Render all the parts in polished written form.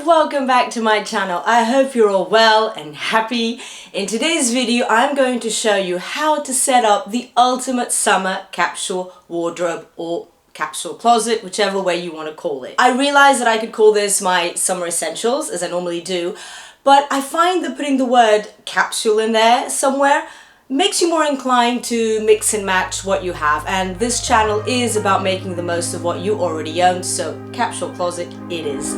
welcome back to my channel. I hope you're all well and happy. In today's video, I'm going to show you how to set up the ultimate summer capsule wardrobe or capsule closet, whichever way you want to call it. I realized that I could call this my summer essentials, as I normally do, but I find that putting the word capsule in there somewhere makes you more inclined to mix and match what you have, and this channel is about making the most of what you already own, so capsule closet it is.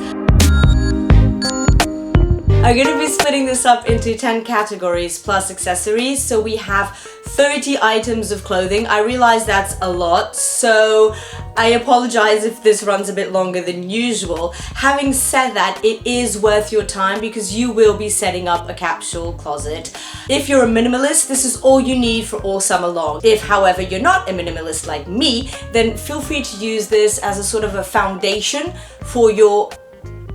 I'm going to be splitting this up into 10 categories plus accessories, so we have 30 items of clothing. I realize that's a lot, so I apologize if this runs a bit longer than usual. Having said that, it is worth your time because you will be setting up a capsule closet. If you're a minimalist, this is all you need for all summer long. If, however, you're not a minimalist like me, then feel free to use this as a sort of a foundation for your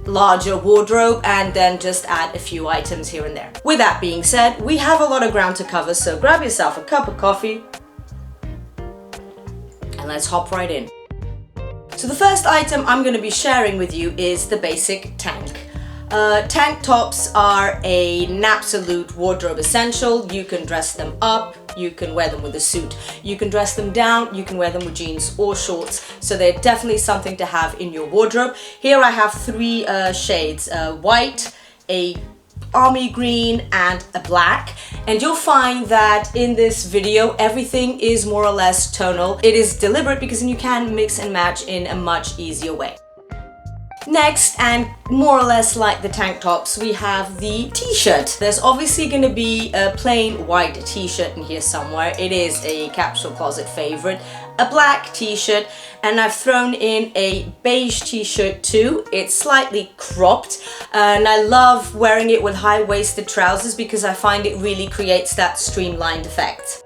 larger wardrobe and then just add a few items here and there. With that being said, we have a lot of ground to cover, so grab yourself a cup of coffee and let's hop right in. So the first item I'm going to be sharing with you is the basic tank. Tank tops are an absolute wardrobe essential. You can dress them up, you can wear them with a suit, you can dress them down, you can wear them with jeans or shorts, so they're definitely something to have in your wardrobe. Here I have three shades, white, a army green and a black, and you'll find that in this video everything is more or less tonal. It is deliberate because then you can mix and match in a much easier way. Next, and more or less like the tank tops, we have the t-shirt. There's obviously going to be a plain white t-shirt in here somewhere. It is a capsule closet favorite. A black t-shirt, and I've thrown in a beige t-shirt too. It's slightly cropped, and I love wearing it with high-waisted trousers because I find it really creates that streamlined effect.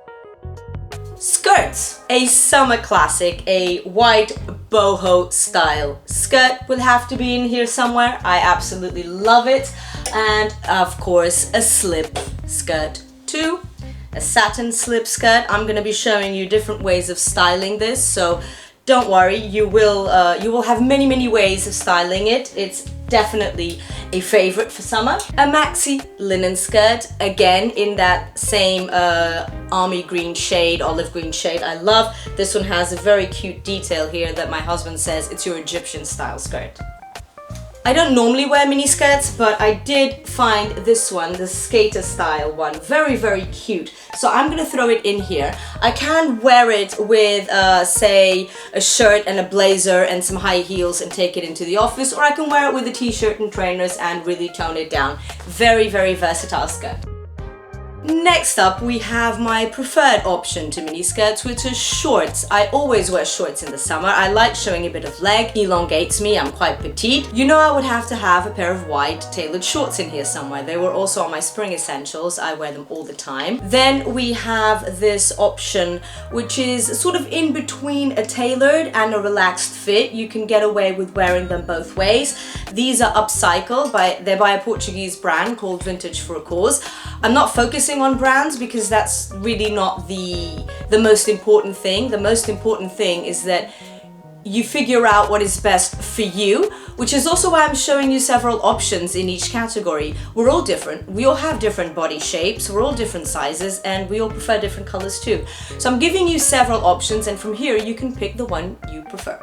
Skirts, a summer classic, a white boho style skirt will have to be in here somewhere. I absolutely love it. And of course a slip skirt too, a satin slip skirt. I'm going to be showing you different ways of styling this, so don't worry, you will have many ways of styling it. It's definitely a favorite for summer. A maxi linen skirt, again in that same army green shade, olive green shade. I love this one. Has a very cute detail here that my husband says it's your Egyptian style skirt. I don't normally wear mini skirts, but I did find this one, the skater style one, very cute. So I'm gonna throw it in here. I can wear it with say a shirt and a blazer and some high heels and take it into the office, or I can wear it with a t-shirt and trainers and really tone it down. Very versatile skirt. Next up, we have my preferred option to mini skirts, which is shorts. I always wear shorts in the summer. I like showing a bit of leg, elongates me, I'm quite petite. You know I would have to have a pair of white tailored shorts in here somewhere. They were also on my spring essentials. I wear them all the time. Then we have this option, which is sort of in between a tailored and a relaxed fit. You can get away with wearing them both ways. These are upcycled, they're by a Portuguese brand called Vintage for a Cause. I'm not focusing on brands because that's really not the most important thing. The most important thing is that you figure out what is best for you, which is also why I'm showing you several options in each category. We're all different. We all have different body shapes. We're all different sizes, and we all prefer different colors too. So I'm giving you several options, and from here you can pick the one you prefer.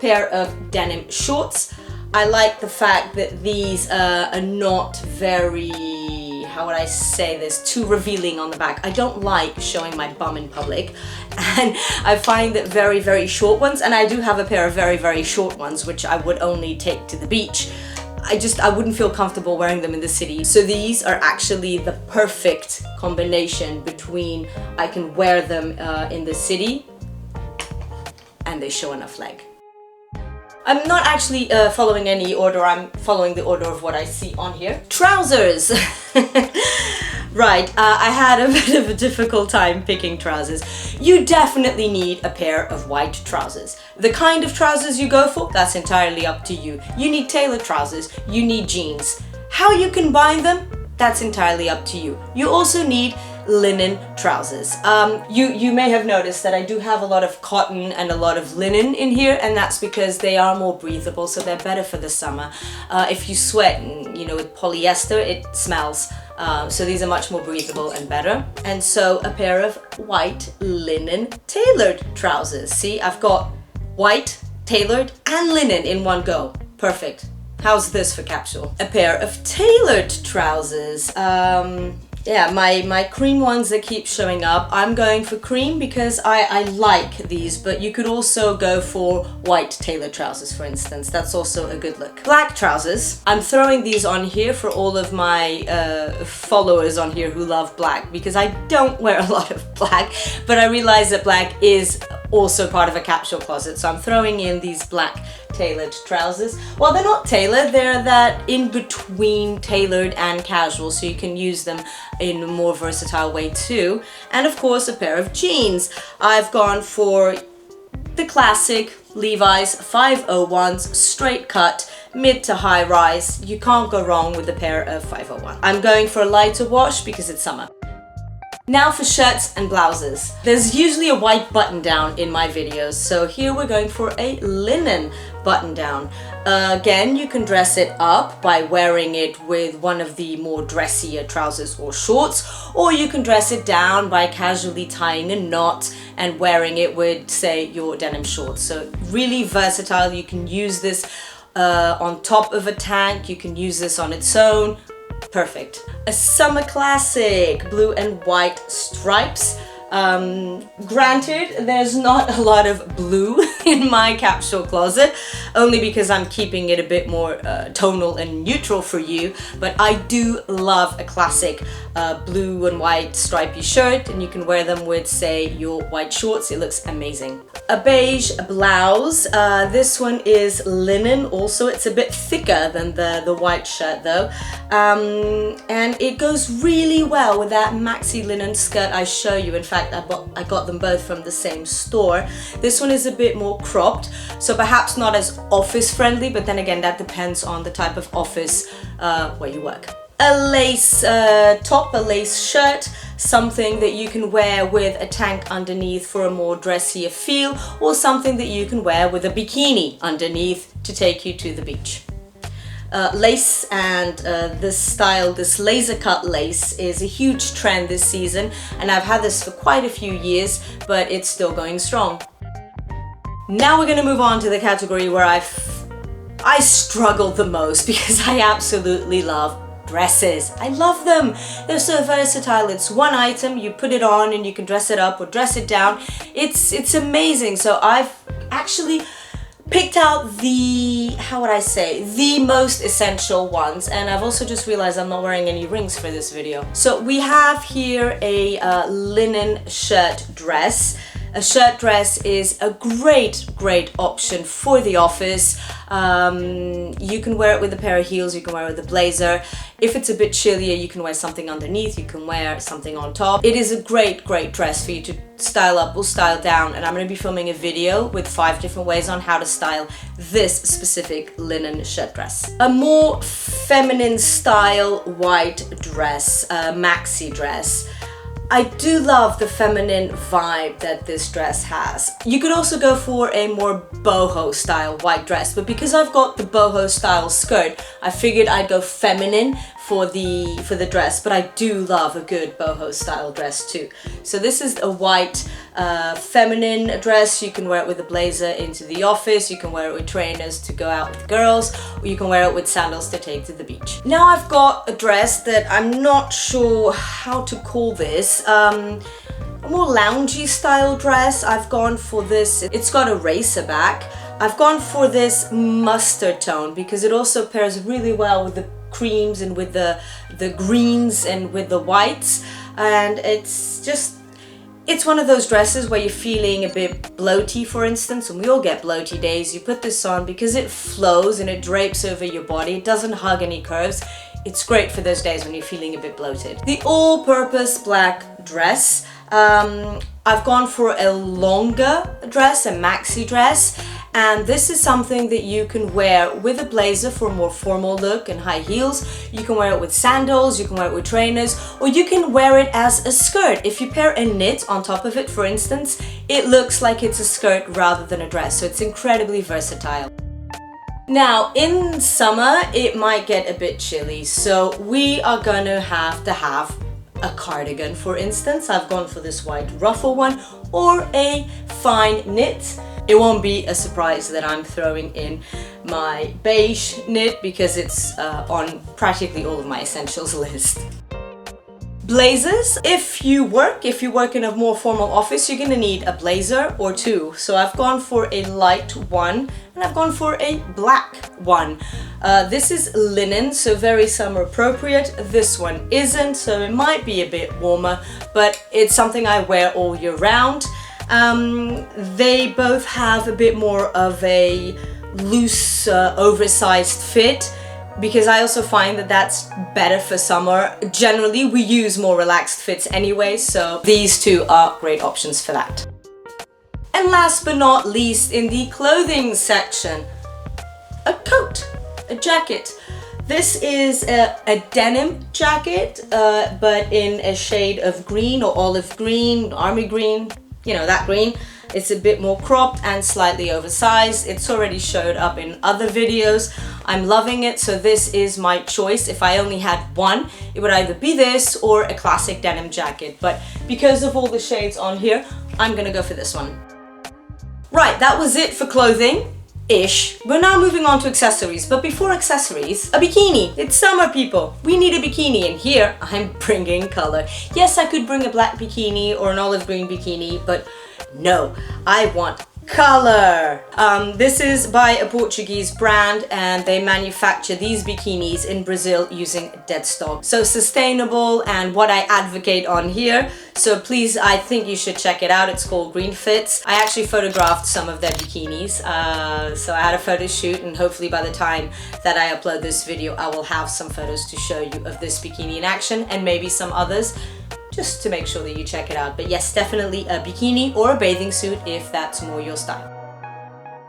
Pair of denim shorts. I like the fact that these are not very, how would I say this, too revealing on the back. I don't like showing my bum in public, and I find that very short ones, and I do have a pair of very short ones which I would only take to the beach. I wouldn't feel comfortable wearing them in the city. So these are actually the perfect combination between I can wear them in the city and they show enough leg. I'm not actually following any order, I'm following the order of what I see on here. Trousers! Right, I had a bit of a difficult time picking trousers. You definitely need a pair of white trousers. The kind of trousers you go for, that's entirely up to you. You need tailored trousers, you need jeans. How you combine them, that's entirely up to you. You also need linen trousers. You may have noticed that I do have a lot of cotton and a lot of linen in here, and that's because they are more breathable, so they're better for the summer. If you sweat, you know, with polyester, it smells. So these are much more breathable and better. And so a pair of white linen tailored trousers. See, I've got white, tailored, and linen in one go. Perfect. How's this for Capsule? A pair of tailored trousers. Yeah, my cream ones that keep showing up. I'm going for cream because I like these, but you could also go for white tailored trousers, for instance. That's also a good look. Black trousers. I'm throwing these on here for all of my followers on here who love black, because I don't wear a lot of black, but I realize that black is also part of a capsule closet, so I'm throwing in these black tailored trousers. Well, they're not tailored, they're that in between tailored and casual, so you can use them in a more versatile way too. And of course, a pair of jeans. I've gone for the classic Levi's 501s, straight cut, mid to high rise. You can't go wrong with a pair of 501. I'm going for a lighter wash because it's summer. Now for shirts and blouses. There's usually a white button down in my videos, so here we're going for a linen button down. Again, you can dress it up by wearing it with one of the more dressier trousers or shorts, or you can dress it down by casually tying a knot and wearing it with, say, your denim shorts. So really versatile. You can use this on top of a tank, you can use this on its own. Perfect. A summer classic, blue and white stripes. Granted, there's not a lot of blue in my capsule closet, only because I'm keeping it a bit more tonal and neutral for you, but I do love a classic blue and white stripy shirt, and you can wear them with, say, your white shorts. It looks amazing. A beige blouse. This one is linen also. It's a bit thicker than the white shirt though, and it goes really well with that maxi linen skirt I show you. In fact, I got them both from the same store. This one is a bit more cropped, so perhaps not as office friendly, but then again, that depends on the type of office where you work. A lace top, a lace shirt, something that you can wear with a tank underneath for a more dressier feel, or something that you can wear with a bikini underneath to take you to the beach. Lace and this style, this laser cut lace, is a huge trend this season, and I've had this for quite a few years, but it's still going strong. Now we're going to move on to the category where I struggle the most, because I absolutely love dresses. I love them. They're so versatile. It's one item, you put it on and you can dress it up or dress it down. It's amazing. So I've actually picked out the most essential ones, and I've also just realized I'm not wearing any rings for this video. So we have here a linen shirt dress. A shirt dress is a great option for the office. You can wear it with a pair of heels, you can wear it with a blazer. If it's a bit chillier, you can wear something underneath, you can wear something on top. It is a great dress for you to style up or style down, and I'm going to be filming a video with 5 different ways on how to style this specific linen shirt dress. A more feminine style white dress, maxi dress. I do love the feminine vibe that this dress has. You could also go for a more boho style white dress, but because I've got the boho style skirt, I figured I'd go feminine for the dress, but I do love a good boho style dress too. So this is a white feminine dress. You can wear it with a blazer into the office, you can wear it with trainers to go out with the girls, or you can wear it with sandals to take to the beach. Now I've got a dress that I'm not sure how to call this. A more loungy style dress. I've gone for this. It's got a racer back. I've gone for this mustard tone because it also pairs really well with the creams and with the greens and with the whites, and it's one of those dresses where you're feeling a bit bloaty, for instance, and we all get bloaty days. You put this on because it flows and it drapes over your body. It doesn't hug any curves. It's great for those days when you're feeling a bit bloated. The all-purpose black dress. I've gone for a longer dress, a maxi dress, and this is something that you can wear with a blazer for a more formal look and high heels. You can wear it with sandals, you can wear it with trainers, or you can wear it as a skirt. If you pair a knit on top of it, for instance, it looks like it's a skirt rather than a dress, so it's incredibly versatile. Now, in summer, it might get a bit chilly, so we are gonna have a cardigan, for instance. I've gone for this white ruffle one, or a fine knit. It won't be a surprise that I'm throwing in my beige knit because it's on practically all of my essentials list. Blazers. If you work in a more formal office, you're gonna need a blazer or two. So I've gone for a light one and I've gone for a black one. This is linen, so very summer appropriate. This one isn't, so it might be a bit warmer, but it's something I wear all year round. They both have a bit more of a loose, oversized fit, because I also find that that's better for summer. Generally, we use more relaxed fits anyway, so these two are great options for that. And last but not least, in the clothing section, a coat, a jacket. This is a denim jacket, but in a shade of green or olive green, army green, you know, that green. It's a bit more cropped and slightly oversized. It's already showed up in other videos. I'm loving it, so this is my choice. If I only had one, it would either be this or a classic denim jacket. But because of all the shades on here, I'm gonna go for this one. Right, that was it for clothing-ish. We're now moving on to accessories, but before accessories, a bikini. It's summer, people. We need a bikini, and here I'm bringing color. Yes, I could bring a black bikini or an olive green bikini, but no, I want color. This is by a Portuguese brand, and they manufacture these bikinis in Brazil using dead stock. So sustainable, and what I advocate on here. So please, I think you should check it out. It's called Green Fits. I actually photographed some of their bikinis. So I had a photo shoot, and hopefully by the time that I upload this video, I will have some photos to show you of this bikini in action, and maybe some others, just to make sure that you check it out. But yes, definitely a bikini or a bathing suit if that's more your style.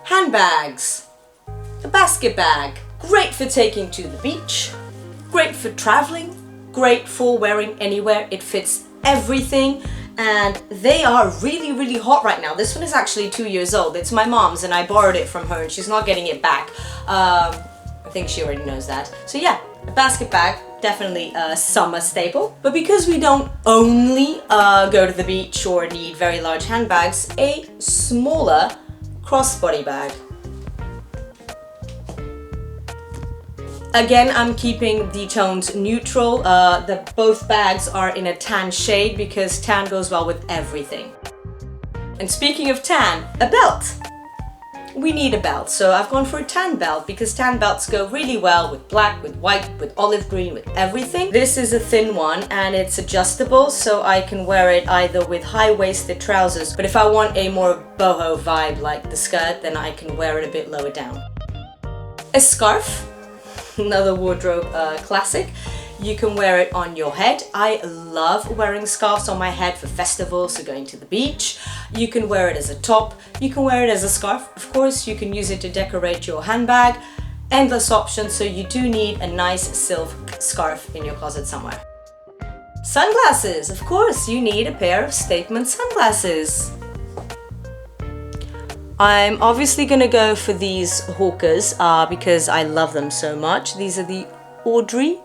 Handbags. A basket bag. Great for taking to the beach, great for traveling, great for wearing anywhere. It fits everything, and they are really, really hot right now. This one is actually 2 years old. It's my mom's, and I borrowed it from her, and she's not getting it back. I think she already knows that. So yeah, a basket bag. Definitely a summer staple. But because we don't only go to the beach or need very large handbags, a smaller crossbody bag. Again, I'm keeping the tones neutral. Both bags are in a tan shade because tan goes well with everything. And speaking of tan, a belt. We need a belt, so I've gone for a tan belt because tan belts go really well with black, with white, with olive green, with everything. This is a thin one and it's adjustable, so I can wear it either with high-waisted trousers, but if I want a more boho vibe like the skirt, then I can wear it a bit lower down. A scarf, another wardrobe classic. You can wear it on your head. I love wearing scarves on my head for festivals or going to the beach. You can wear it as a top. You can wear it as a scarf. Of course, you can use it to decorate your handbag. Endless options, so you do need a nice silk scarf in your closet somewhere. Sunglasses. Of course, you need a pair of statement sunglasses. I'm obviously gonna go for these hawkers because I love them so much. These are the Audrey.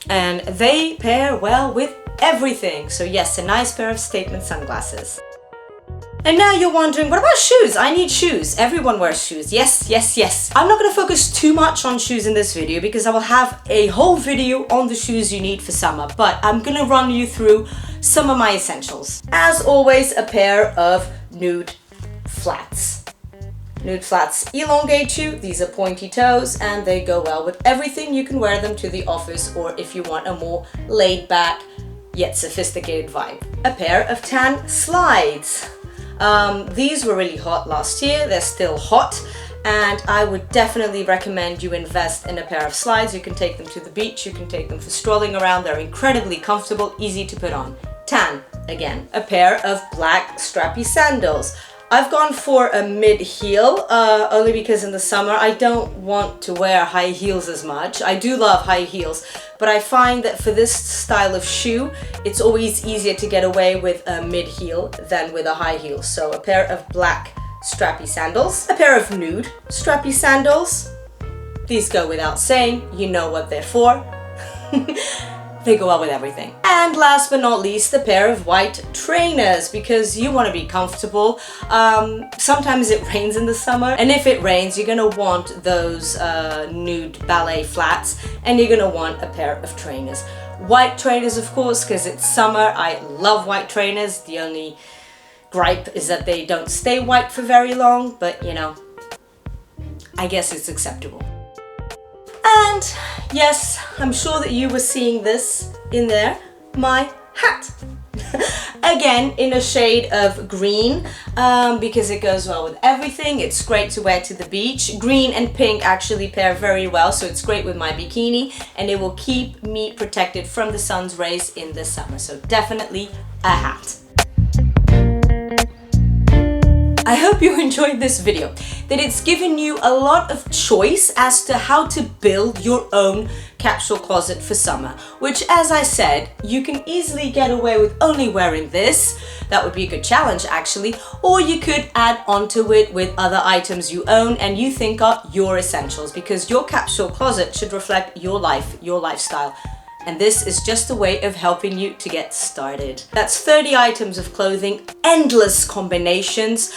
And they pair well with everything. So yes, a nice pair of statement sunglasses. And now you're wondering, what about shoes? I need shoes. Everyone wears shoes. Yes, yes, yes. I'm not going to focus too much on shoes in this video because I will have a whole video on the shoes you need for summer. But I'm going to run you through some of my essentials. As always, a pair of nude flats. Nude flats elongate you, these are pointy toes, and they go well with everything. You can wear them to the office or if you want a more laid back yet sophisticated vibe. A pair of tan slides. These were really hot last year, they're still hot, And I would definitely recommend you invest in a pair of slides. You can take them to the beach, you can take them for strolling around. They're incredibly comfortable, easy to put on. Tan, again, a pair of black strappy sandals. I've gone for a mid-heel, only because in the summer I don't want to wear high heels as much. I do love high heels, but I find that for this style of shoe, it's always easier to get away with a mid-heel than with a high heel. So a pair of black strappy sandals, a pair of nude strappy sandals. These go without saying, you know what they're for. They go out with everything. And last but not least, a pair of white trainers, because you want to be comfortable. Sometimes it rains in the summer, and if it rains, you're gonna want those nude ballet flats, and you're gonna want a pair of trainers. White trainers, of course, because it's summer. I love white trainers. The only gripe is that they don't stay white for very long, but you know, I guess it's acceptable. And yes, I'm sure that you were seeing this in there, my hat. Again, in a shade of green, because it goes well with everything. It's great to wear to the beach. Green and pink actually pair very well, so it's great with my bikini, and it will keep me protected from the sun's rays in the summer. So definitely a hat. I hope you enjoyed this video, that it's given you a lot of choice as to how to build your own capsule closet for summer, which, as I said, you can easily get away with only wearing this. That would be a good challenge actually, or you could add onto it with other items you own and you think are your essentials, because your capsule closet should reflect your life, your lifestyle. And this is just a way of helping you to get started. That's 30 items of clothing, endless combinations,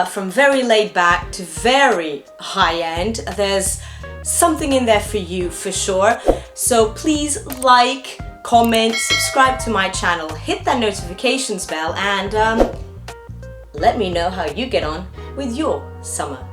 from very laid back to very high end. There's something in there for you for sure. So please like, comment, subscribe to my channel, hit that notifications bell, and let me know how you get on with your summer